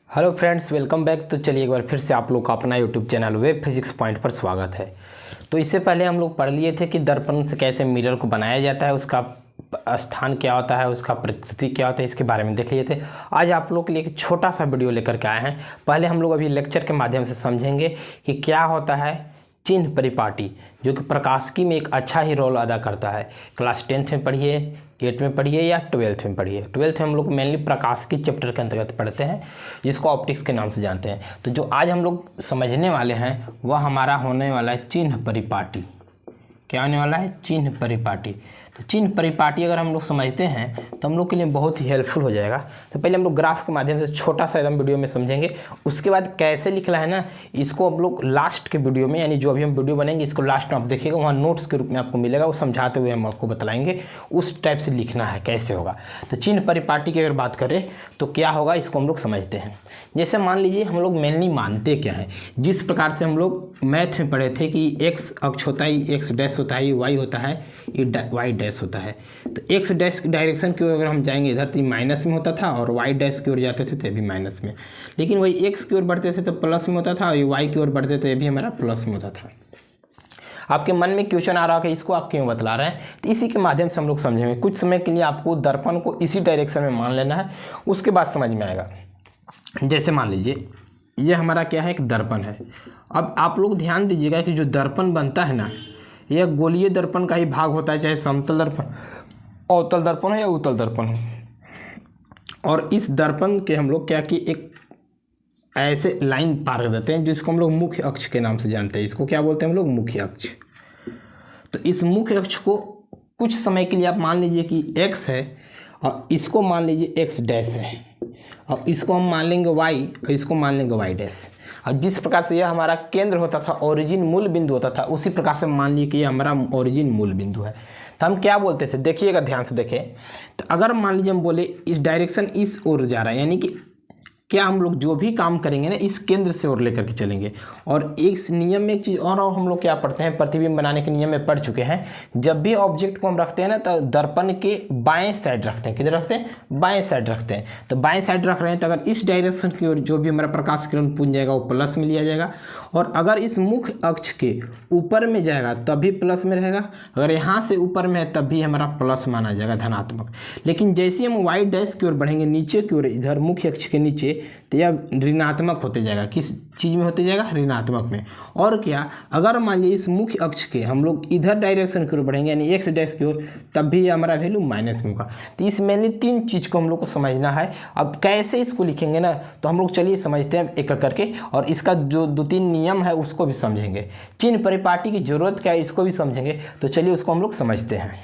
Hello friends, welcome back. तो चलिए एक बार फिर से आप लोग का अपना YouTube channel web physics point पर स्वागत है। तो इससे पहले हम लोग पढ़ लिए थे कि दर्पण से कैसे मिरर को बनाया जाता है, उसका स्थान क्या होता है, उसका प्रकृति क्या होता है, इसके बारे में देख लिए थे। आज आप लोग के लिए एक छोटा सा वीडियो लेकर के आए हैं। पहले हम लोग अभी लेक्चर के माध्यम से समझेंगे कि क्या होता है चिन्ह परिपाटी, जो कि प्रकाशिकी में एक अच्छा ही रोल अदा करता है। क्लास 10th में पढ़िए, 8 में पढ़िए या 12th में पढ़िए। 12th में हम लोग मेनली प्रकाशिकी चैप्टर के अंतर्गत पढ़ते हैं, जिसको ऑप्टिक्स के नाम से जानते हैं। तो जो आज हम लोग समझने वाले हैं वह हमारा होने वाला है चिन्ह परिपाटी। क्या होने वाला है? चिन्ह परिपाटी। तो चिन्ह परिपाटी अगर हम लोग समझते हैं तो हम लोग के लिए बहुत ही हेल्पफुल हो जाएगा। तो पहले हम लोग ग्राफ के माध्यम से छोटा सा एकदम वीडियो में समझेंगे, उसके बाद कैसे लिखना है ना, इसको हम लोग लास्ट के वीडियो में, यानी जो अभी हम वीडियो बनेंगे इसको लास्ट में आप देखिएगा, वहाँ नोट्स के रूप में आपको मिलेगा, वो समझाते हुए हम आपको बतलाएंगे उस टाइप से लिखना है कैसे होगा। तो चिन्ह परिपाटी की अगर बात करें तो क्या होगा, इसको हम लोग समझते हैं। जैसे मान लीजिए हम लोग मेनली मानते क्या है, जिस प्रकार से हम लोग मैथ में पढ़े थे कि एक्स अक्ष होता है, एक्स डैश होता है, वाई होता है, ये वाई डैश होता है। तो एक्स डैश डायरेक्शन की ओर अगर हम जाएंगे इधर तो माइनस में होता था, और वाई डैश की ओर जाते थे तो ये भी माइनस में। लेकिन वही एक्स की ओर बढ़ते थे तो प्लस में होता था, और ये वाई की ओर बढ़ते थे ये भी हमारा प्लस में होता था। आपके मन में क्वेश्चन आ रहा है कि इसको आप क्यों बतला रहे हैं, तो इसी के माध्यम से हम लोग समझेंगे। कुछ समय के लिए आपको दर्पण को इसी डायरेक्शन में मान लेना है, उसके बाद समझ में आएगा। जैसे मान लीजिए ये हमारा क्या है, एक दर्पण है। अब आप लोग ध्यान दीजिएगा कि जो दर्पण बनता है ना, यह गोलीय दर्पण का ही भाग होता है, चाहे समतल दर्पण, अवतल दर्पण हो या उत्तल दर्पण हो। और इस दर्पण के हम लोग क्या कि एक ऐसे लाइन पार कर देते हैं जिसको हम लोग मुख्य अक्ष के नाम से जानते हैं। इसको क्या बोलते हैं हम लोग? मुख्य अक्ष। तो इस मुख्य अक्ष को कुछ समय के लिए आप मान लीजिए कि x है, और इसको मान लीजिए x डैश है, और इसको हम मान लेंगे y, और इसको मान लेंगे y डैश। और जिस प्रकार से यह हमारा केंद्र होता था, ओरिजिन मूल बिंदु होता था, उसी प्रकार से मान लीजिए कि यह हमारा ओरिजिन मूल बिंदु है। तो हम क्या बोलते थे, देखिएगा ध्यान से देखें। तो अगर मान लीजिए हम बोले इस डायरेक्शन इस ओर जा रहा है, यानी कि क्या हम लोग जो भी काम करेंगे ना इस केंद्र से और लेकर के चलेंगे। और इस नियम में एक चीज़ और हम लोग क्या पढ़ते हैं, प्रतिबिंब बनाने के नियम में पढ़ चुके हैं। जब भी ऑब्जेक्ट को हम रखते हैं ना तो दर्पण के बाएं साइड रखते हैं। किधर रखते हैं? बाएं साइड रखते हैं। तो बाएं साइड रख रहे हैं तो अगर इस डायरेक्शन की ओर जो भी हमारा प्रकाश किरण पुंज जाएगा वो प्लस में लिया जाएगा, और अगर इस मुख्य अक्ष के ऊपर में जाएगा तब भी प्लस में रहेगा, अगर यहाँ से ऊपर में है तब भी हमारा प्लस माना जाएगा, धनात्मक। लेकिन जैसे हम वाई डैश की ओर बढ़ेंगे नीचे की ओर, इधर मुख्य अक्ष के नीचे, तो यह ऋणात्मक होते जाएगा। किस चीज़ में होते जाएगा? ऋणात्मक में। और क्या, अगर मान लीजिए इस मुख्य अक्ष के हम लोग इधर डायरेक्शन की ओर बढ़ेंगे, यानी एक्स डैश की ओर, तब भी हमारा वैल्यू माइनस में होगा। तो इस मेनली 3 चीज़ को हम लोग को समझना है। अब कैसे इसको लिखेंगे ना, तो हम लोग चलिए समझते हैं एक एक करके, और इसका जो 2-3 नियम है उसको भी समझेंगे। चिन्ह परिपाटी की जरूरत क्या है इसको भी समझेंगे। तो चलिए उसको हम लोग समझते हैं।